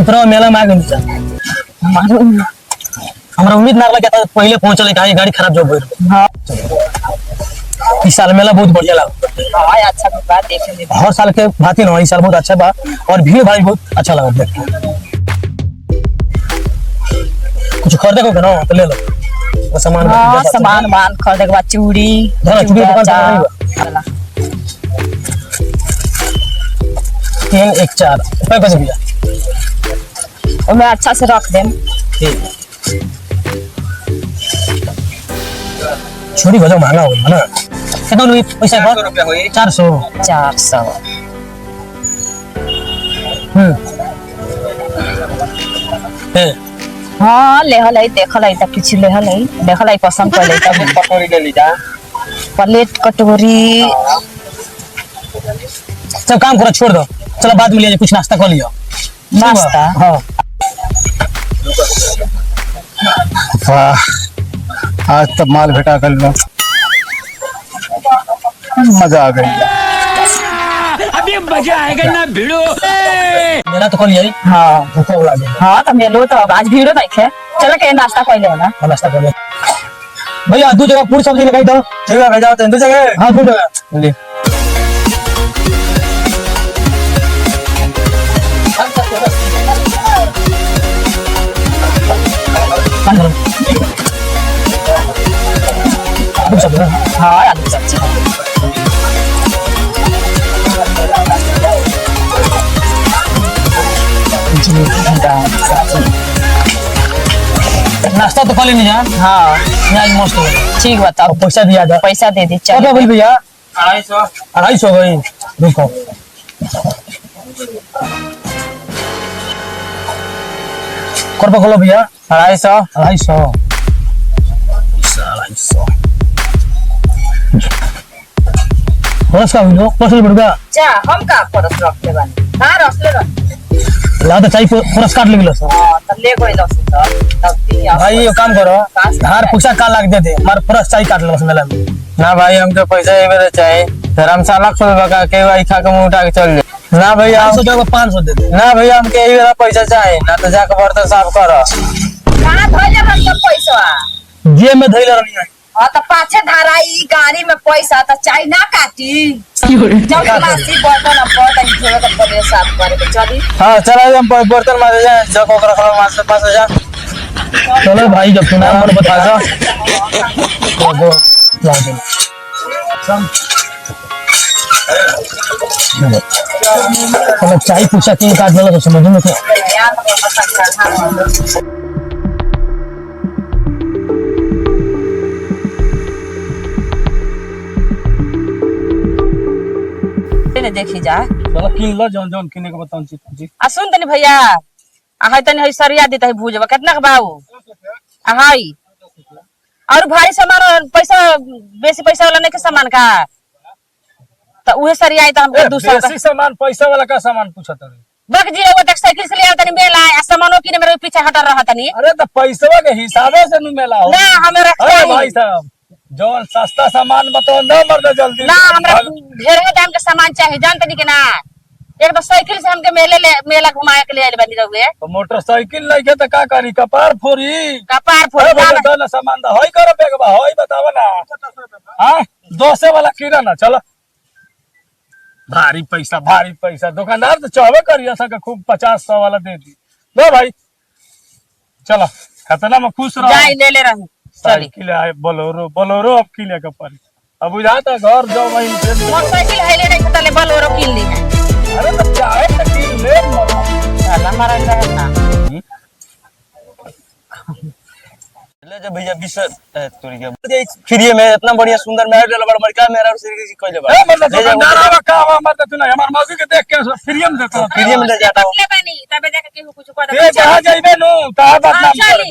17 मेला में आ गई हमरा उम्मीद ना लगा कि पहले पहुंचल काहे गाड़ी खराब जो भइल। हां इस साल मेला बहुत बढ़िया लगा। हां अच्छा बात देखे में हर साल के भांति न इस साल बहुत अच्छा बा और भीड़ भाड़ बहुत अच्छा लगा देख के। कुछ खरीदे को ना तो ले लो सामान। हां सामान मान खरीदे के बाद चूड़ी चूड़ी दुकान पर नहीं बा। 3 1 4 रुपए कैसे भैया और मैं अच्छा से रख देम। छोड़ी भजो महंगा हो ना कितना हुई पैसा 400 रुपया हुई 400 हाँ लेहल है देखल है तब किसी लेहल है देखल है पसंद कर ले तब कटोरी ले लीजा प्लेट कटोरी। चल काम करो छोड़ दो चलो बाद में ले कुछ नाश्ता कर लियो। नाश्ता हां वाह आज तब माल भेटा कर लो मजा आ गई। अभी मजा आएगा ना भिड़ो मेरा तो कल यही। हाँ भूख लगे हाँ तो मेलो तो आज भीड़ो नहीं थे चलो के नाश्ता कर ले ना नाश्ता कर ले भैया 2 जगह पूरी सब्जी लगाई दो। ठीक है भेजा 2 जगह। हां 2 जगह ले हाँ आलू सब्जी नाश्ता तो कल नहीं जा। हाँ आज मस्त हो ठीक बताओ पैसा दिया जा। पैसा दे दी क्या चलो बोल भैया 250 गई रुको कर पकड़ो भैया 250 बस का वीडियो पसंद पड़ेगा जा हम का परस रख ले बानी हां रख ले रख ला तो चाहिए पुरस्कार ले लो सर। हां तब ले कोई लस तब दी भाई ये काम करो धार पैसा का लाग दे मार पुरस चाहिए काट लो मेला में ना भाई हमको पैसा ये मेरे चाहिए धर्मशाला खोल बका के भाई खा के मुंह उठा के चल जा ना भैया 500 दे दे ना भैया हमके यही वाला पैसा चाहिए ना तो जाके बर्तन साफ करो कहां धइले बस सब पैसा जे में धइले रहनी है। हां तो पाछे धराई गाड़ी में पैसा तो चाय ना काटी जब क्लासी बर्तन बर्तन धोए के पड़े साफ करे के चली। हां चला हम बर्तन माजे जाए जग ओकरा खला मासे पास जा चलो भाई जब तुम नाम बता दो वो ला दे चलो चाय पूछा कि काट लो तो समझ में ने देखी जा चलो किन लो जौन जौन किने के बताऊं जी आ सुन तनी भैया आ है तनी है सरिया देता है भूजबा कितना के बाऊ आ हाई और भारी सामान पैसा बेसी पैसा वाला नहीं के सामान का तो उहे सरिया आई तो हमके दूसरा बेसी सामान पैसा वाला का सामान पूछत है। बक जी वो तक साइकिल से ले आ तनी मेला आ सामानो किने मेरे पीछे हटा रहा तनी अरे तो पैसा के हिसाबे से नु मेला हो ना हमरा अरे भाई साहब जौन सस्ता सामान बताओ ना मर्द जल्दी ना हमरा ढेर दाम के सामान चाहिए जान तनी के ना एक तो साइकिल से हमके मेला घुमाए के ले आइल बनी रहुए तो मोटरसाइकिल लेके तो का करी कपार फोड़ी कपार फोड़ बता ना सामान दा होई करो बेगबा होई बतावा ना हां 200 वाला कीड़ा ना चलो भारी पैसा दुकानदार तो चाहवे करिया सा खूब 50-100 वाला दे दी लो भाई चलो खतना में खुश रहो जाई ले रही साइकिल आए बोलोरो अब किले के पर अब बुझाता घर जाओ वहीं मोटरसाइकिल है ले नहीं तले बोलेरो किन ली है अरे तो चाहे तो किन ले साला मारा ना ले जा भैया 20 तोरी के फ्री में इतना बढ़िया सुंदर मेहर ले बड़ बड़का मेहर से कोई ले ए मतलब दुकानदार का मत तू ना हमार मौसी के देख के फ्री में देता फ्री में ले जाता हूं ले बनी तबे देख के कुछ कर ए कहां जाइबे नु ता बात ना चली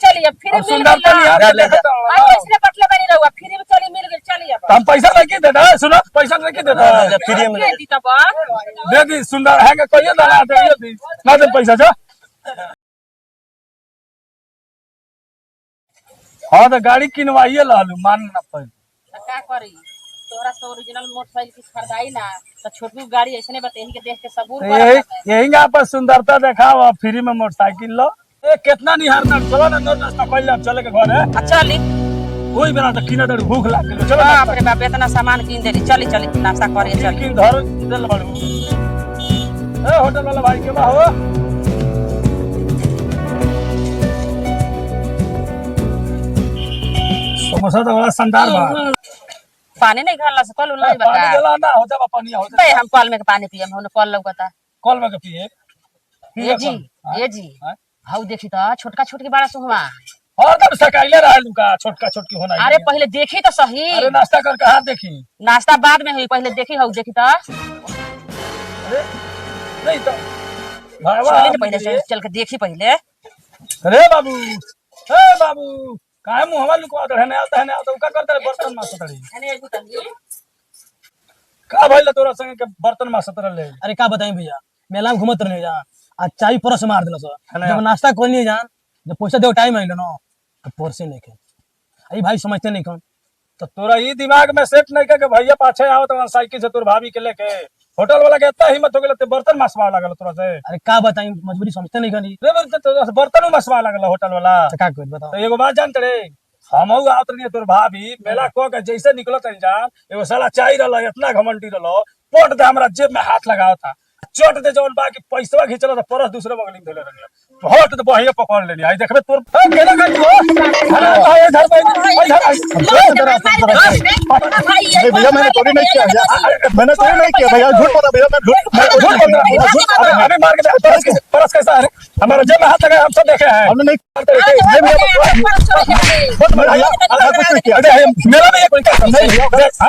चलिए फिर मिल सुंदर तो नहीं ले जा आज इसने पटले बनी रहूगा फिर भी चली मिल गई चलिए अब हम पैसा लेके देता सुनो पैसा लेके देता फ्री में दे दी तब दे दी सुंदर है के कहिए ना दे दी ना दे पैसा जो हां तो गाड़ी किनवाइए लालू मान ना पड़ का करी तोहरा से ओरिजिनल मोटरसाइकिल की खरीदाई ना तो छोटू गाड़ी ऐसे बताई के देख के सबूर यही पर सुंदरता देखाओ फ्री में मोटरसाइकिल लो कितना निहारना चलो ना नाश्ता कर ले चले के घर है अच्छा ली वही बेरा तो किना डर भूख लाग गेल चलो बाप रे बाप इतना सामान किन देली चली चली नाश्ता करिए चली किन धर दिल बड़ू ए होटल वाला भाई के बा हो समोसा तो बड़ा शानदार बा पानी नहीं खाला से कल उलाई बता पानी गला ना होता बा पानी होता बे हम कल में के पानी पियम हमने कल लौकता कल में के पिए ये जी हाउ देखी तो छोटका छोटकी बड़ा सुहवा और तब सकाइले रहलू का छोटका छोटकी होना अरे पहले देखी तो सही अरे नाश्ता करके हाथ देखी नाश्ता बाद में हुई पहले देखी हाउ देखी तो अरे नहीं तो भाईवा चली तो पहले चल के देखी पहले अरे बाबू ए बाबू काहे मुंहवा लुकवा दे है आता का करता है बर्तन मासतड़ी का भइल तोरा संगे के बर्तन मासत रहले अरे का बताई भैया मेला में घूमत रहने जा आज चाय परस मार देला सो जब नाश्ता कर लिए जान जब पैसा देव टाइम आइल ना तो परसे नहीं के अरे भाई समझते नहीं कौन तो तोरा ई दिमाग में सेट नहीं के भैया पाछे आवत साइकिल से तोर भाभी के लेके होटल वाला के इतना हिम्मत हो गेल ते बर्तन मासवा लागल तोरा से अरे का बताई मजबूरी समझते नहीं कनी रे बर्तन मासवा लागल होटल वाला तो का कर बताओ तो एगो बात जानते रे हम आवत रही तोर भाभी मेला को के जैसे निकलत जान एगो साला चाय रहल इतना घमंडी रहल पोट दे हमरा जेब में हाथ लगाव था चोट दे जवन बाकी पैसा घिचल तो परस दूसरे बगली में धले रहल हट तो बहिया पकड़ लेनी आई देखबे तोर केना कर तू अरे भाई इधर नहीं भैया मैंने चोरी नहीं किया भैया मैंने चोरी नहीं किया भैया झूठ बोला भैया मैं झूठ बोल रहा हूँ अरे मार के परस कैसा है हमारा जेब में हाथ लगाया हम सब देखे हैं हमने नहीं भैया कुछ नहीं किया अरे मेरा भी कोई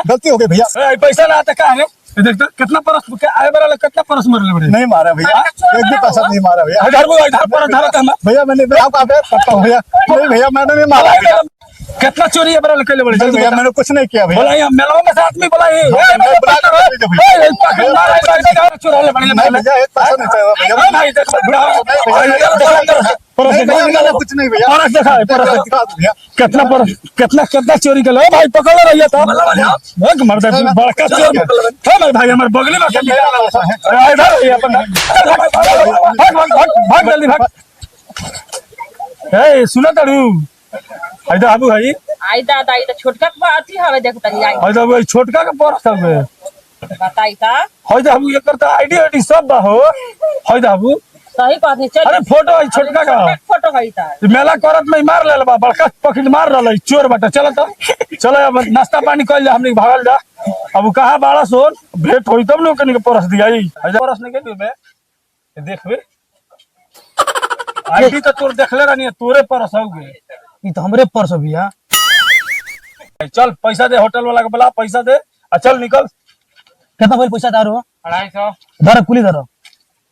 गलती हो गई भैया पैसा ना आता का है देख तो कितना परस के आए वाला कितना परस मरले बड़े नहीं मारा भैया एक भी पैसा नहीं मारा भैया इधर परस धरत हम भैया मैंने आपको करता हूँ भैया नहीं भैया मैंने नहीं मारा कितना चोरी है बड़ा के बड़े नहीं भैया मैंने कुछ नहीं किया भैया बोला मेलों में साथ में बोला चुरा ले बड़े नहीं भैया एक पैसा नहीं चाहिए भैया कुछ नहीं भैया परस दिखा भैया कितना परस कितना चोरी कर लो भाई पकड़ रही है तो मर दे बड़का चोर है मेरे भाई हमारे बगली में इधर है अपन भाग जल्दी भाग ए सुना तारू आई बाबू भाई आई दादा आई तो छोटका के अथी हवे देख तनी आई आई बाबू छोटका के परस हवे बताई ता होय बाबू ये करता आईडी सब बा हो होय बाबू सही बात नहीं चल अरे फोटो है छोटका का फोटो है ता मेला करत में मार ले बा बड़का पकड़ मार रहल चोर बाटा चल तो चलो अब नाश्ता पानी कर जा हमनी भागल जा अब कहा बाड़ा सोन भेंट होई तब लोग कनी के परस दियाई परस नहीं के दिबे देखबे आईडी तो तोर देखले रहनी तोरे परस होगे ये तो हमरे परस भैया चल पैसा दे होटल वाला के बोला पैसा दे चल निकल कितना बोल पैसा दारू 250 धर कुली धर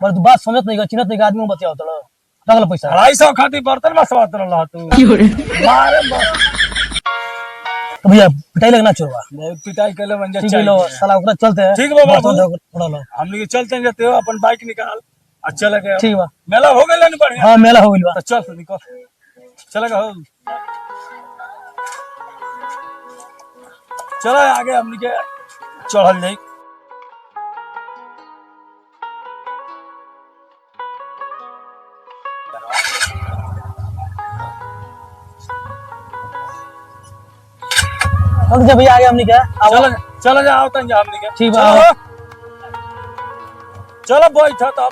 पर तू बात समझत नहीं चिन्हत नहीं आदमी बतिया होतल रगल पैसा 250 खाती बर्तन में सवात रहला तू मारे तो भैया पिटाई लगना चोरवा बहुत पिटाई केले बन जा ठीक है लो साला ओकरा चलते हैं ठीक बा बाबू थोड़ा लो हमनी के चलते हैं जते अपन बाइक निकाल अच्छा लगे ठीक बा मेला हो गेल न बढ़िया हां मेला हो गइल बा तो चल निकल चलेगा हो चलो आगे हमनी के चढ़ल जाई अब जब भैया आगे हमनी क्या चलो चलो जाओ तन जा हमनी के ठीक बा चलो बैठ तब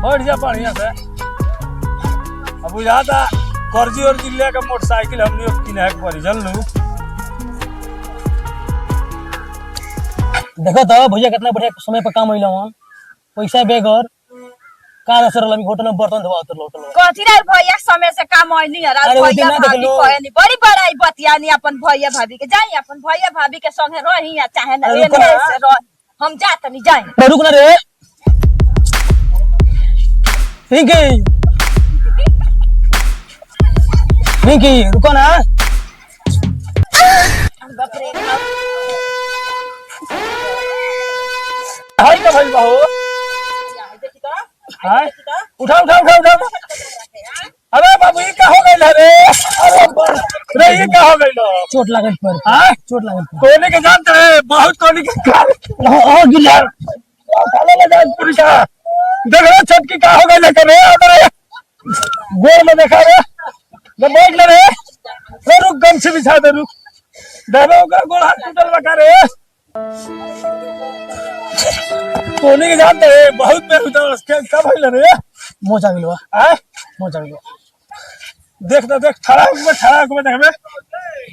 बैठ जा बढ़िया से अब बुझाता कर्जी और जिले का मोटरसाइकिल हमनी किने के पड़ी चल लू देखो तो भैया कितना बढ़िया समय पर काम होइला हन पैसा बेगर का असर लमी होटल में बर्तन धोवा उतर होटल में कथी रे भैया समय से काम होइनी है अरे वो दिन भैया ना भाभी देखलो। कहनी बड़ी बड़ाई बतियानी अपन भैया भाभी के जाई अपन भैया भाभी के संगे रही या चाहे ना अरे एने रुको ना। से रह हम जात नहीं जाई अरे रुक ना रे रिंकी रुको ना बाप रे हाय का भाई बाहो देखी तो हाय उठा उठा उठा उठा अरे बाबू ये का हो गइल रे अरे रे ये क्या हो गई लो चोट लागल पर हाँ चोट लागल पर कोने के जानते हैं बहुत कोने के कार गिलार काला लगा पुलिस देख रहे छटकी का हो गई लेकर रे अरे गोर में देखा रे मैं बैठ ले रे रुक गम से बिछा दे रुक देवे का गोड़ हाथ टूटल बका रे कोने के जानते हैं बहुत बेहुदा उसके कब भइल रे मोचा गेलो हां मोचा गेलो देख ना देख ठड़ाक में देखबे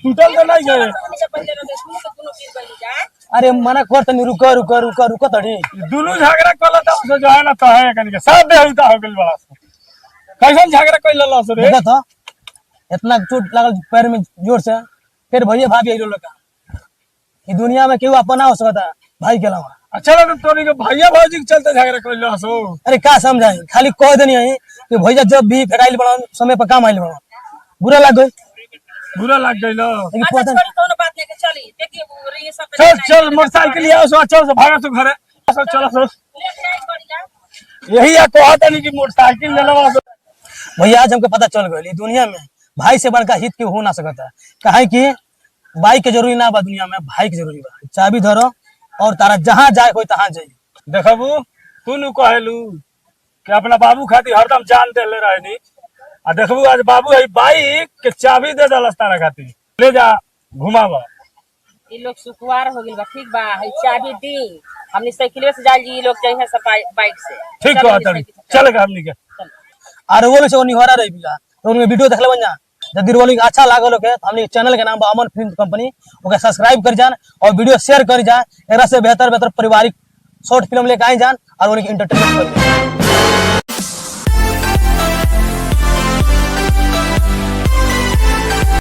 टूटल तो नहीं गए अरे मना कर तनी रुको तड़ी दोनों झगड़ा कल था उससे जो है ना तो है कनी के सब बेहुदा हो गेल बड़ा कैसन झगड़ा कइल ला से रे देखा तो इतना चोट लागल पैर में जोर से फिर भैया भाभी आइलो लगा ये दुनिया में केहू अपना हो सकता भाई के अलावा अच्छा ना तोनी के भैया भौजी के चलते झगड़ा कइल ला सो अरे का समझाई खाली कह देनी है कि भैया जब भी फेराइल बना समय पर काम आइल बना बुरा लग गई बुरा लग गइल लेकिन अच्छा पता छोड़ी कोनो बात नहीं के चली देखिए ये सब पे चल चल मोटरसाइकिल आओ सो चल से भागा सो घरे सो चलो सो लेके आई बढ़िया यही है तो आता नहीं कि मोटरसाइकिल ले लवा सो भैया आज हमको पता चल गई दुनिया में भाई से बढ़कर हित के हो ना सकता कहे कि बाइक के जरूरी ना बा दुनिया में भाई के जरूरी बा चाबी धरो और तारा जहां जाए कोई तहां जाए देखबू तू नु कहलू कि अपना बाबू खातिर हरदम जान दे ले रहनी आ देखबू आज बाबू है बाइक के चाबी दे दलस तारा खातिर ले जा घुमावा ये लोग सुकुवार हो गइल बा ठीक बा है चाबी दी हमनी साइकिल से जाल जी लोग जाई है सब बाइक से ठीक चलो कहा हमनी तड़ी साइकिल से चलेगा हमनी के और वो से निहरा रही बिया तो उनमें वीडियो देखले बन जा यदि रोलिंग अच्छा लागल के तो हमने चैनल के नाम बा अमन फिल्म कंपनी ओके सब्सक्राइब कर जान और वीडियो शेयर कर जान एकरा से बेहतर पारिवारिक शॉर्ट फिल्म लेके आई जान और उनके एंटरटेनमेंट कर